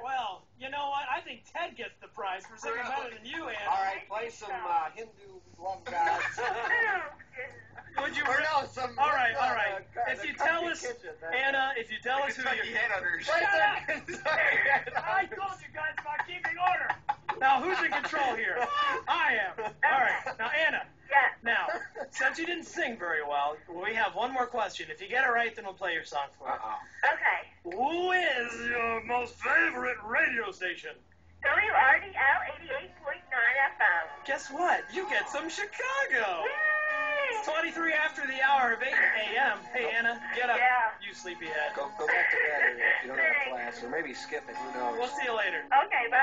Well, you know what? I think Ted gets the prize for singing better than you, Anna. All right, play some Hindu love gods. Would you? Or no, some. All right. If you tell us, Anna, if you tell us who you. Play some. I told you guys about keeping order. Now, who's in control here? I am. All right. Now, Anna. Yes. Now, since you didn't sing very well, we have one more question. If you get it right, then we'll play your song for you. Okay. Who is your most favorite radio station? WRDL 88.9 FM. Guess what? You get some Chicago. Yay! It's 23 after the hour of 8 a.m. Hey, Anna, get up. Yeah. You sleepyhead. Go back to bed if you don't have class, or maybe skip it. Who knows? We'll see you later. Okay, bye.